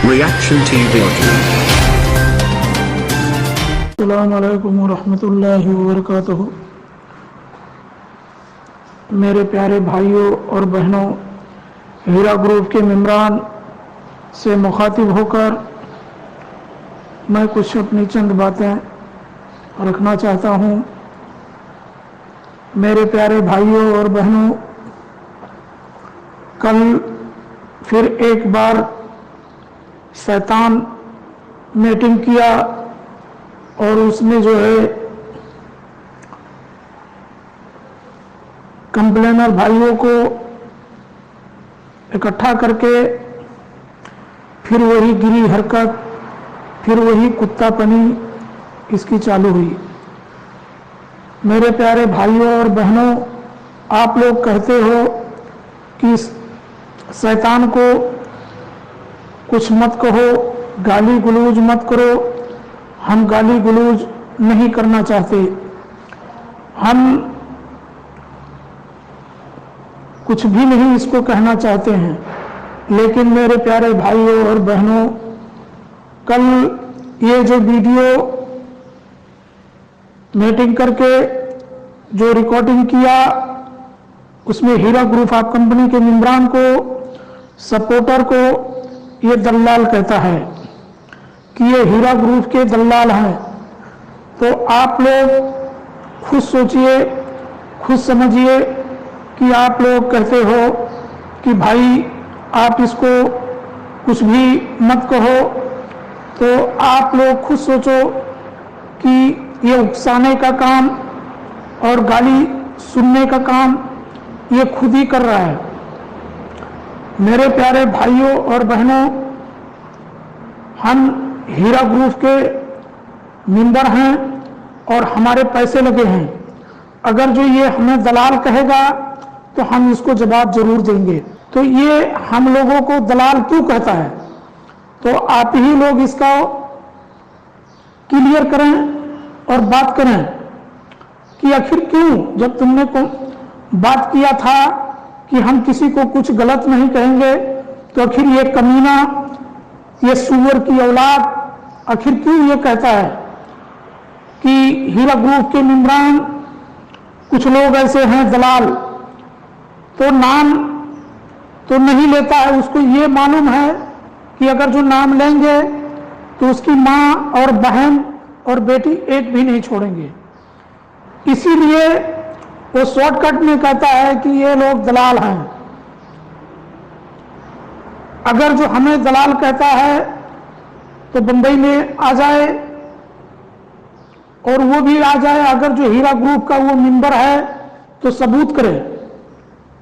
Reaction TV audio. अस्सलामु अलैकुम वरहमतुल्लाहि वबरकातुहू। मेरे प्यारे भाइयों और बहनों, हीरा ग्रुप के मेम्बरान से मुखातिब होकर मैं कुछ अपनी चंद बातें रखना चाहता हूँ। मेरे प्यारे भाइयों और बहनों, कल फिर एक बार शैतान मीटिंग किया और उसमें जो है कंप्लेनर भाइयों को इकट्ठा करके फिर वही गिरी हरकत, फिर वही कुत्तापनी इसकी चालू हुई। मेरे प्यारे भाइयों और बहनों, आप लोग कहते हो कि शैतान को कुछ मत कहो, गाली गलौज मत करो। हम गाली गलौज नहीं करना चाहते, हम कुछ भी नहीं इसको कहना चाहते हैं। लेकिन मेरे प्यारे भाइयों और बहनों, कल ये जो वीडियो मीटिंग करके जो रिकॉर्डिंग किया, उसमें हीरा ग्रुप ऑफ कंपनी के मेम्बरान को, सपोर्टर को ये दलाल कहता है कि ये हीरा ग्रुप के दलाल हैं। तो आप लोग खुद सोचिए, खुद समझिए कि आप लोग कहते हो कि भाई आप इसको कुछ भी मत कहो, तो आप लोग खुद सोचो कि ये उकसाने का काम और गाली सुनने का काम ये खुद ही कर रहा है। मेरे प्यारे भाइयों और बहनों, हम हीरा ग्रुप के मेंबर हैं और हमारे पैसे लगे हैं। अगर जो ये हमें दलाल कहेगा तो हम इसको जवाब जरूर देंगे। तो ये हम लोगों को दलाल क्यों कहता है, तो आप ही लोग इसका क्लियर करें और बात करें कि आखिर क्यों, जब तुमने को बात किया था कि हम किसी को कुछ गलत नहीं कहेंगे, तो आखिर ये कमीना, ये सुअर की औलाद आखिर क्यों ये कहता है कि हीरा ग्रुप के मेम्बरान कुछ लोग ऐसे हैं दलाल। तो नाम तो नहीं लेता है, उसको ये मालूम है कि अगर जो नाम लेंगे तो उसकी माँ और बहन और बेटी एक भी नहीं छोड़ेंगे। इसीलिए वो शॉर्टकट में कहता है कि ये लोग दलाल हैं। अगर जो हमें दलाल कहता है तो बंबई में आ जाए और वो भी आ जाए, अगर जो हीरा ग्रुप का वो मेंबर है तो सबूत करे।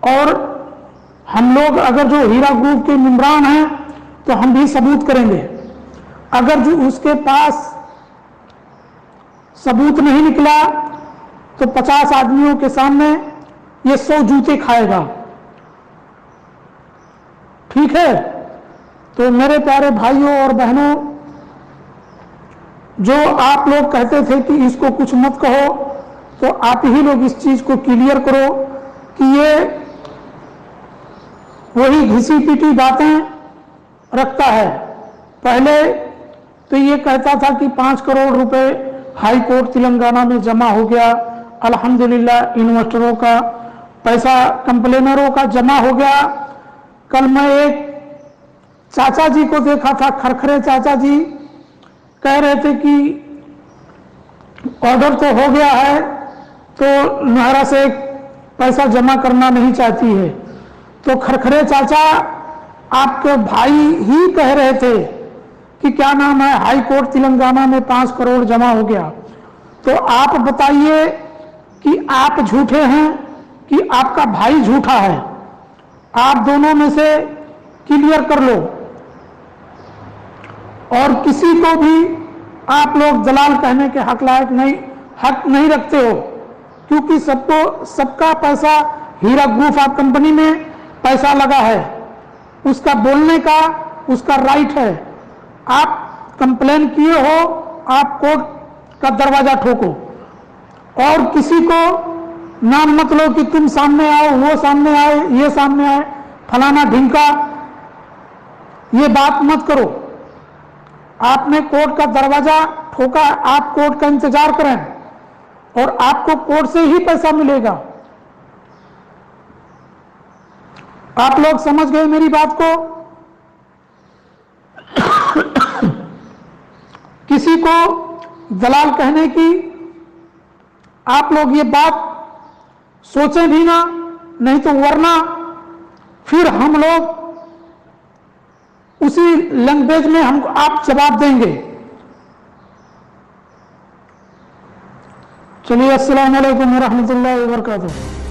और हम लोग अगर जो हीरा ग्रुप के मेम्बरान हैं तो हम भी सबूत करेंगे। अगर जो उसके पास सबूत नहीं निकला तो 50 आदमियों के सामने ये 100 जूते खाएगा। ठीक है? तो मेरे प्यारे भाइयों और बहनों, जो आप लोग कहते थे कि इसको कुछ मत कहो, तो आप ही लोग इस चीज को क्लियर करो कि ये वही घिसी पीटी बातें रखता है। पहले तो ये कहता था कि 5 करोड़ रुपए हाई कोर्ट तेलंगाना में जमा हो गया, अल्हम्दुलिल्लाह इन्वेस्टरों का पैसा कंप्लेनरों का जमा हो गया। कल मैं एक चाचा जी को देखा था, खरखरे चाचा जी कह रहे थे कि ऑर्डर तो हो गया है, तो नाहरा से पैसा जमा करना नहीं चाहती है। तो खरखरे चाचा आपके भाई ही कह रहे थे कि क्या नाम है, हाई कोर्ट तेलंगाना में 5 करोड़ जमा हो गया। तो आप बताइए कि आप झूठे हैं कि आपका भाई झूठा है? आप दोनों में से क्लियर कर लो। और किसी को भी आप लोग दलाल कहने के हक नहीं रखते हो, क्योंकि सबका पैसा हीरा ग्रुप ऑफ कंपनी में पैसा लगा है। उसका बोलने का उसका राइट है। आप कंप्लेन किए हो, आप कोर्ट का दरवाजा ठोको और किसी को नाम मत लो कि तुम सामने आओ, वो सामने आए, ये सामने आए, फलाना ढिंका, ये बात मत करो। आपने कोर्ट का दरवाजा ठोका, आप कोर्ट का इंतजार करें और आपको कोर्ट से ही पैसा मिलेगा। आप लोग समझ गए मेरी बात को? किसी को दलाल कहने की आप लोग ये बात सोचें भी ना, नहीं तो वरना फिर हम लोग उसी लैंग्वेज में हम आप जवाब देंगे। चलिए, अस्सलाम वालेकुम व रहमतुल्लाहि व बरकातुहू।